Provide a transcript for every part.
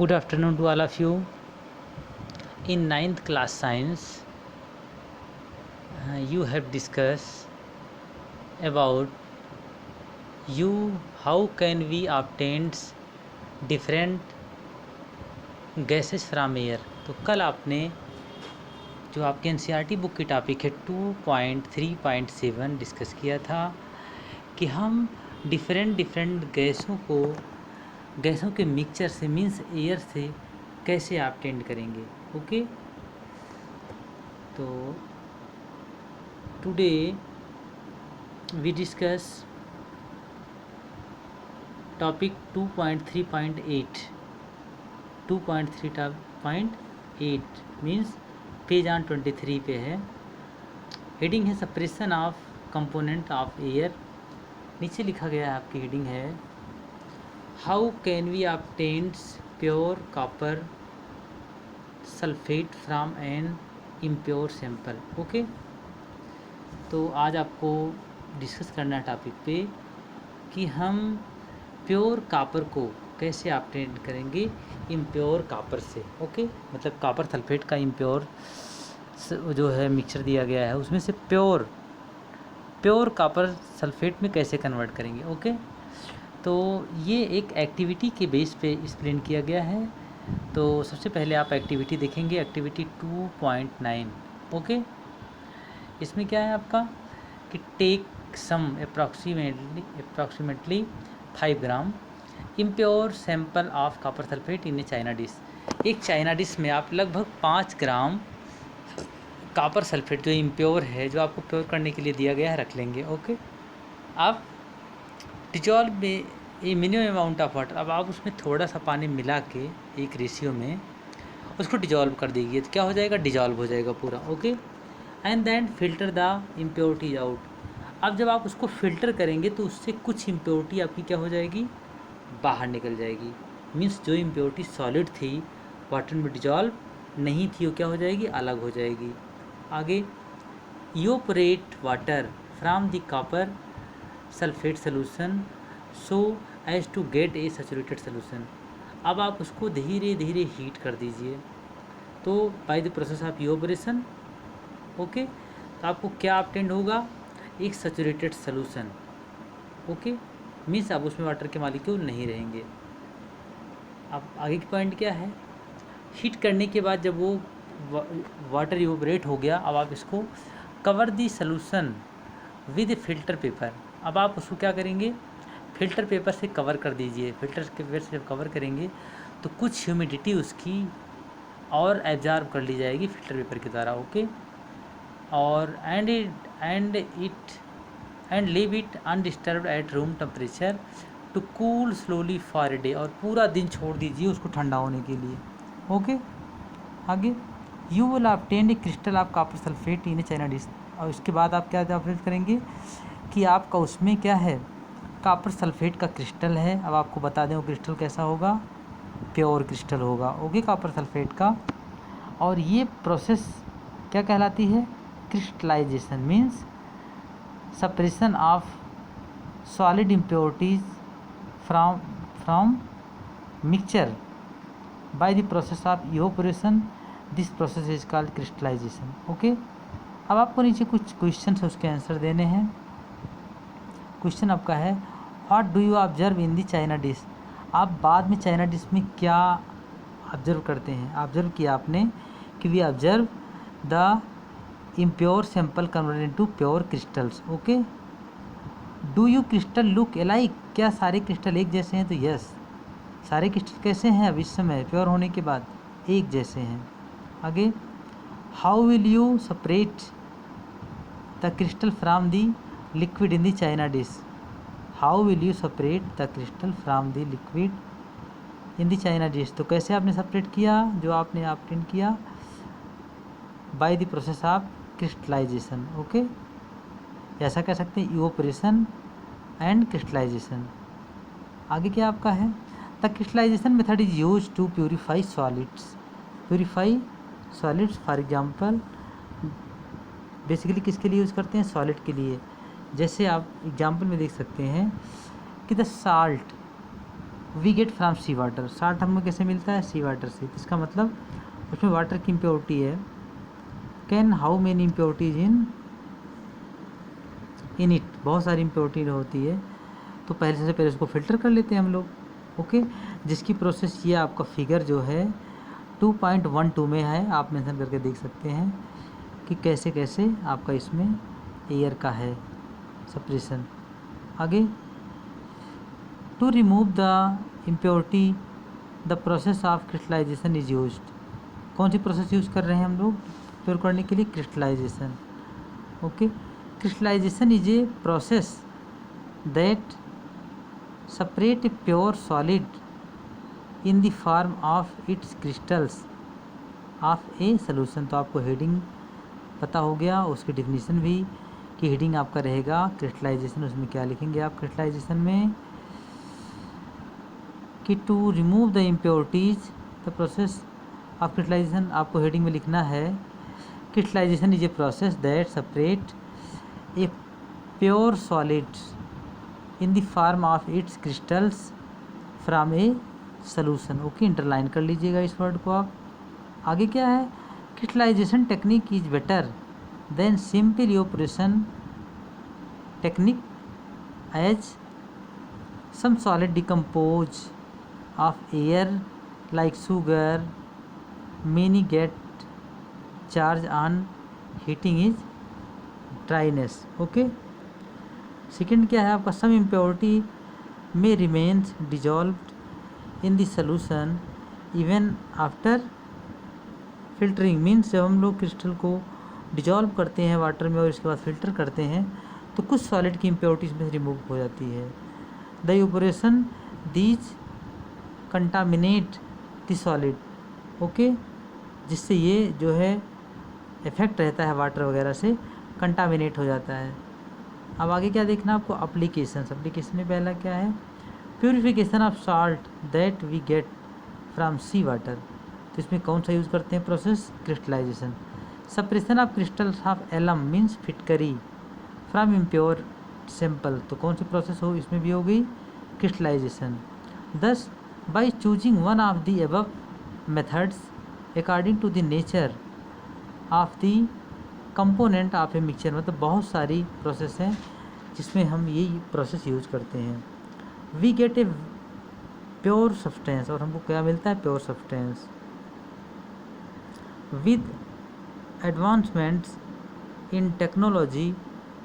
Good afternoon to all of you. In ninth class science, you have discussed about how can we obtain different gases from air. तो कल आपने जो आपके NCERT book की topic है 2.3.7 discuss किया था कि हम डिफरेंट गैसों के मिक्सचर से मीन्स एयर से कैसे ऑब्टेन करेंगे. ओके, तो today we discuss topic 2.3.8. 2.3.8 means page on 23 पे है. हेडिंग है separation of component of air. नीचे लिखा गया है, आपकी हेडिंग है how can we obtain pure copper sulphate from an impure sample. Okay, तो आज आपको डिस्कस करना है टॉपिक पे कि हम प्योर कॉपर को कैसे ऑब्टेन करेंगे इम्प्योर कॉपर से. ओके, मतलब कॉपर सल्फेट का इम्प्योर जो है मिक्सचर दिया गया है उसमें से प्योर कॉपर सल्फेट में कैसे कन्वर्ट करेंगे. ओके, तो ये एक एक्टिविटी के बेस पे एक्सप्लेन किया गया है. तो सबसे पहले आप एक्टिविटी देखेंगे, एक्टिविटी 2.9. ओके, इसमें क्या है आपका कि take some approximately 5 gram impure sample of copper sulphate in a china dish. एक चाइना डिश में आप लगभग 5 ग्राम कॉपर सल्फेट जो इम्प्योर है, जो आपको प्योर करने के लिए दिया गया है, रख लेंगे. ओके, आप डिजॉल्व में ए मिनिमम अमाउंट ऑफ वाटर, अब आप उसमें थोड़ा सा पानी मिला के एक रेशियो में उसको डिजॉल्व कर दीजिए. तो क्या हो जाएगा, डिजॉल्व हो जाएगा पूरा. Okay, and then filter the impurities out. अब जब आप उसको फ़िल्टर करेंगे तो उससे कुछ इम्प्योरिटी आपकी क्या हो जाएगी, बाहर निकल जाएगी. मीन्स जो इम्प्योरिटी सॉलिड थी, वाटर में डिजॉल्व नहीं थी, वो क्या हो जाएगी, अलग हो जाएगी. आगे evaporate water from the copper sulphate solution so as to get a saturated solution. अब आप उसको धीरे धीरे हीट कर दीजिए. तो by the process of evaporation, okay, तो आपको क्या ऑब्टेन होगा, एक सैचुरेटेड सोल्यूशन. ओके, मीन्स अब उसमें वाटर के मॉलिक्यूल नहीं रहेंगे. अब आगे की पॉइंट क्या है, हीट करने के बाद जब वो वाटर इवोपरेट हो गया, अब आप इसको cover the solution with filter paper. अब आप उसको क्या करेंगे, फिल्टर पेपर से कवर कर दीजिए. फिल्टर के पेपर से जब कवर करेंगे तो कुछ ह्यूमिडिटी उसकी और एब्जॉर्ब कर ली जाएगी फिल्टर पेपर के द्वारा. ओके, और and leave it undisturbed at room temperature to cool slowly for a day. और पूरा दिन छोड़ दीजिए उसको ठंडा होने के लिए. ओके, आगे you will obtain a crystal of copper sulphate in a china dish. और इसके बाद आप क्या ऑब्टेन करेंगे कि आपका उसमें क्या है, कॉपर सल्फेट का क्रिस्टल है. अब आपको बता दें वो क्रिस्टल कैसा होगा, प्योर क्रिस्टल होगा. ओके, कॉपर सल्फेट का. और ये प्रोसेस क्या कहलाती है, crystallization. Means separation of solid impurities from mixture by the process of evaporation. This process is called crystallization. Okay, अब आपको नीचे कुछ क्वेश्चन है, उसके आंसर देने हैं. क्वेश्चन आपका है what do you observe in the China dish. आप बाद में चाइना डिश में क्या ऑब्जर्व करते हैं, ऑब्जर्व किया आपने कि we observe the impure sample converted into pure crystals. Okay, do you crystal look alike. क्या सारे क्रिस्टल एक जैसे हैं, तो यस, सारे क्रिस्टल कैसे हैं अब इस समय प्योर होने के बाद, एक जैसे हैं. आगे how will you separate the crystal from the liquid in the china dish. How will you separate the crystal from the liquid in the china dish. तो कैसे आपने सेपरेट किया, जो आपने ऑब्टेन किया by the process of crystallization. Okay, ऐसा कह सकते हैं इवोपरेशन एंड क्रिस्टलाइजेशन. आगे क्या आपका है, the crystallization method is use to purify solids. Purify solids for example basically किसके लिए यूज़ करते हैं, सॉलिड के लिए. जैसे आप एग्जांपल में देख सकते हैं कि the salt we get from sea water, short term में कैसे मिलता है, सी वाटर से। इसका मतलब उसमें वाटर की इम्प्योरिटी है। Can how many impurities in it, बहुत सारी इम्प्योरिटी होती है। तो सबसे पहले उसको फ़िल्टर कर लेते हैं हम लोग, ओके। जिसकी प्रोसेस ये आपका फिगर जो है 2.12 में है, आप मेंशन करके देख सकते हैं कि कैसे कैसे आपका इसमें एयर का है सप्रेशन। आगे, to remove the impurity the process of crystallization is used. कौन सी प्रोसेस यूज़ कर रहे हैं हम लोग प्योर करने के लिए, crystallization, okay. Crystallization is a process that separate a pure solid in the form of its crystals of a solution। तो आपको हेडिंग पता हो गया, उसकी डिफिनीशन भी कि हेडिंग आपका रहेगा क्रिस्टलाइजेशन। उसमें क्या लिखेंगे आप क्रिस्टलाइजेशन में कि to remove the impurities the process of crystallization. आपको हेडिंग में लिखना है crystallization is a process that separate a pure solids in the form of its crystals from a solution, okay. Interline कर लीजिएगा इस वर्ड को आप। आगे क्या है, crystallization technique is better than simple evaporation technique as some solid decompose of air like sugar many get charge on heating is dryness, okay. Second क्या है आपका, सम इम्प्योरिटी में remains dissolved in the solution even after filtering. Means जब हम लोग crystal को dissolve करते हैं वाटर में और इसके बाद फिल्टर करते हैं तो कुछ सॉलिड की इम्प्योरिटीज में रिमूव हो जाती है। The evaporation these contaminate the solid, okay, जिससे ये जो है इफेक्ट रहता है वाटर वगैरह से कंटामिनेट हो जाता है। अब आगे क्या देखना आपको, एप्लीकेशन में पहला क्या है, purification of salt that we get from sea water. तो इसमें कौन सा यूज़ करते हैं process, crystallization. Separation of crystals of alum means फिटकरी फ्रॉम इम्प्योर सैंपल। तो कौन सी प्रोसेस हो, इसमें भी हो गई क्रिस्टलाइजेशन। दस, by choosing one of the above methods according to the nature of the component of a mixture. मतलब बहुत सारी प्रोसेस हैं जिसमें हम ये प्रोसेस यूज करते हैं। We get a pure substance, और हमको क्या मिलता है, pure substance. With advancements in technology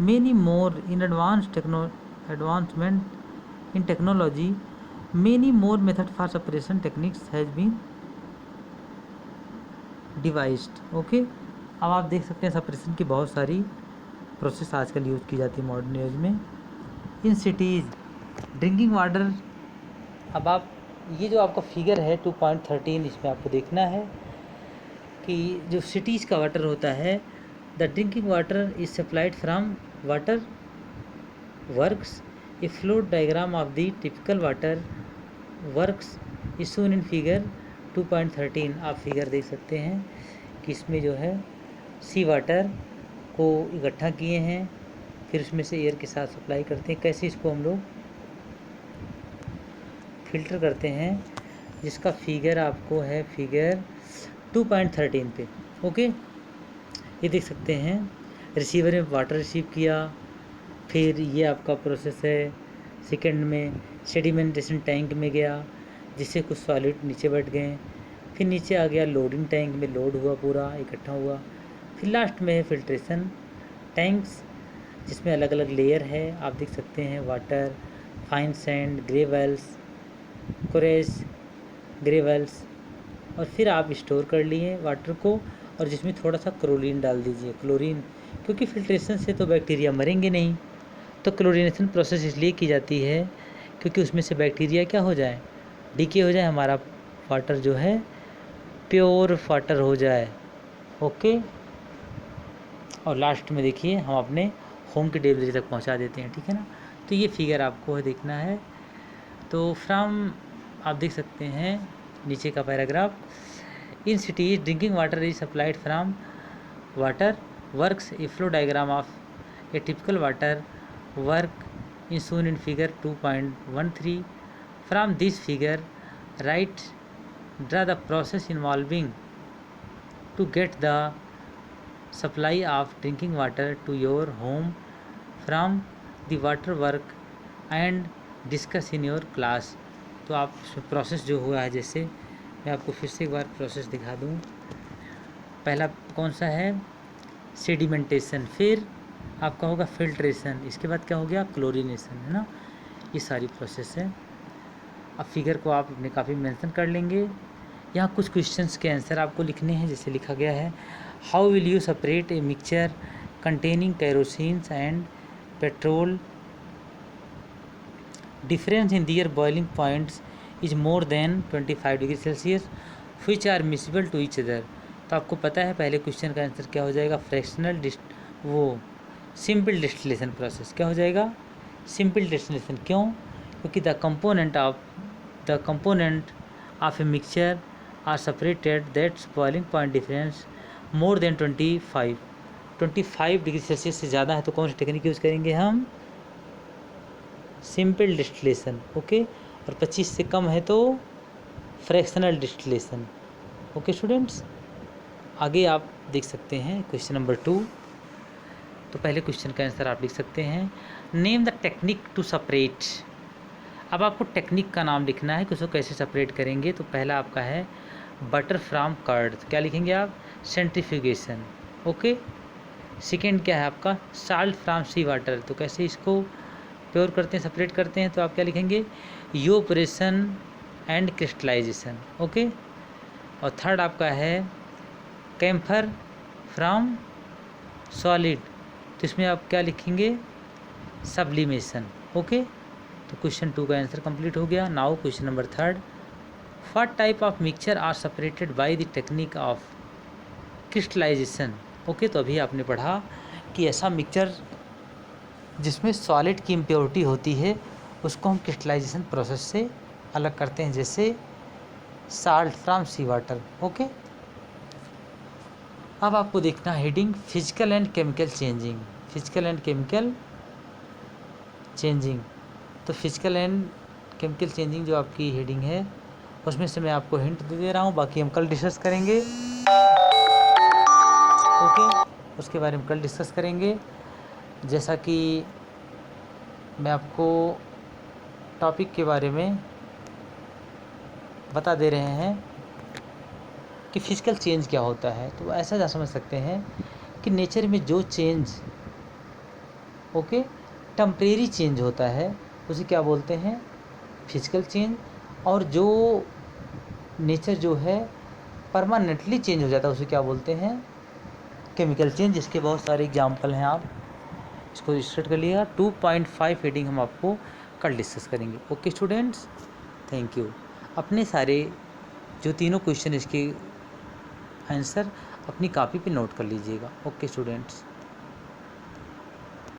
many more in advancement in technology many more method for separation techniques has been devised, okay. अब आप देख सकते हैं सेपरेशन की बहुत सारी प्रोसेस आजकल यूज़ की जाती है मॉडर्न एज में। इन सिटीज़ ड्रिंकिंग वाटर, अब आप ये जो आपका फिगर है 2.13 इसमें आपको देखना है कि जो सिटीज़ का वाटर होता है, the drinking water is supplied from water works. A float diagram of the typical water works is shown in figure 2.13। आप फिगर देख सकते हैं कि इसमें जो है सी वाटर को इकट्ठा किए हैं, फिर उसमें से एयर के साथ सप्लाई करते हैं। कैसे इसको हम लोग फिल्टर करते हैं, जिसका फिगर आपको है फिगर 2.13 पे, ओके। ये देख सकते हैं रिसीवर में वाटर रिसीव किया, फिर ये आपका प्रोसेस है। सेकंड में सेडिमेंटेशन टैंक में गया जिससे कुछ सॉलिड नीचे बैठ गए, फिर नीचे आ गया लोडिंग टैंक में, लोड हुआ, पूरा इकट्ठा हुआ। फिर लास्ट में है फिल्ट्रेशन टैंक्स जिसमें अलग अलग लेयर है, आप देख सकते हैं water, fine sand, gravels, coarse, gravels, और फिर आप स्टोर कर लिए वाटर को, और जिसमें थोड़ा सा क्लोरीन डाल दीजिए, क्लोरीन, क्योंकि फिल्ट्रेशन से तो बैक्टीरिया मरेंगे नहीं। तो क्लोरीनेशन प्रोसेस इसलिए की जाती है क्योंकि उसमें से बैक्टीरिया क्या हो जाए, डीके हो जाए, हमारा वाटर जो है प्योर वाटर हो जाए, ओके। और लास्ट में देखिए हम अपने होम की डिलीवरी तक पहुंचा देते हैं, ठीक है ना। तो ये फिगर आपको देखना है। तो फ्रॉम आप देख सकते हैं नीचे का paragraph, in cities drinking water is supplied from water works, a flow diagram of a typical water work in shown in figure 2.13 from this figure write draw the process involving to get the supply of drinking water to your home from the water work and discuss in your class. तो आप process जो हुआ है, जैसे मैं आपको फिर से एक बार प्रोसेस दिखा दूँ। पहला कौन सा है, सेडिमेंटेशन, फिर आपका होगा फिल्ट्रेशन, इसके बाद क्या हो गया, क्लोरीनेशन, है ना। ये सारी प्रोसेस है। अब फिगर को आप अपने काफ़ी मेंशन कर लेंगे। यहाँ कुछ क्वेश्चंस के आंसर आपको लिखने हैं, जैसे लिखा गया है, how will you separate a mixture containing kerosenes and petrol, difference in their boiling points is more than 25 degree Celsius which are miscible to each other. तो आपको पता है पहले क्वेश्चन का आंसर क्या हो जाएगा, फ्रैक्शनल सिंपल डिस्टिलेशन प्रोसेस क्या हो जाएगा, सिंपल डिस्टिलेशन। क्यों, क्योंकि the component of a mixture are separated that's boiling point difference more than 25 degree Celsius से ज़्यादा है तो कौन सी टेक्निक यूज़ करेंगे हम, सिंपल डिस्टिलेशन, ओके। और 25 से कम है तो फ्रैक्शनल डिस्टिलेशन, ओके स्टूडेंट्स। आगे आप देख सकते हैं क्वेश्चन नंबर 2। तो पहले क्वेश्चन का आंसर आप लिख सकते हैं, name the technique to separate. अब आपको टेक्निक का नाम लिखना है कि उसको कैसे सेपरेट करेंगे। तो पहला आपका है बटर फ्रॉम कर्ड, क्या लिखेंगे आप, सेंट्रीफ्यूगेशन, ओके। सेकेंड क्या है आपका, साल्ट फ्रॉम सी वाटर, तो कैसे इसको प्योर करते हैं, सेपरेट करते हैं, तो आप क्या लिखेंगे, इवेपोरेशन एंड क्रिस्टलाइजेशन, ओके। और थर्ड आपका है कैम्फर फ्रॉम सॉलिड, तो इसमें आप क्या लिखेंगे, सब्लिमेशन, ओके। तो क्वेश्चन 2 का आंसर कंप्लीट हो गया। Now question number 3, what type of mixture are separated by the technique of crystallization, okay. तो अभी आपने पढ़ा कि ऐसा मिक्सचर जिसमें सॉलिड की इम्प्योरिटी होती है उसको हम क्रिस्टलाइजेशन प्रोसेस से अलग करते हैं, जैसे salt from sea water, okay. अब आपको देखना heading physical and chemical changing, physical and chemical changing. तो फिजिकल एंड केमिकल चेंजिंग जो आपकी हेडिंग है उसमें से मैं आपको हिंट दे रहा हूँ, बाकी हम कल डिस्कस करेंगे, ओके। उसके बारे में कल डिस्कस करेंगे। जैसा कि मैं आपको टॉपिक के बारे में बता दे रहे हैं कि फिजिकल चेंज क्या होता है, तो ऐसा जा समझ सकते हैं कि नेचर में जो चेंज, ओके, टेम्परेरी चेंज होता है उसे क्या बोलते हैं, फिजिकल चेंज। और जो नेचर जो है परमानेंटली चेंज हो जाता है उसे क्या बोलते हैं, केमिकल चेंज, जिसके बहुत सारे एग्जाम्पल हैं। आप इसको रजिस्टर कर लिएगा। 2.5 हेडिंग हम आपको कल डिस्कस करेंगे, ओके स्टूडेंट्स, थैंक यू। अपने सारे जो तीनों क्वेश्चन इसके आंसर अपनी कॉपी पे नोट कर लीजिएगा, ओके स्टूडेंट्स।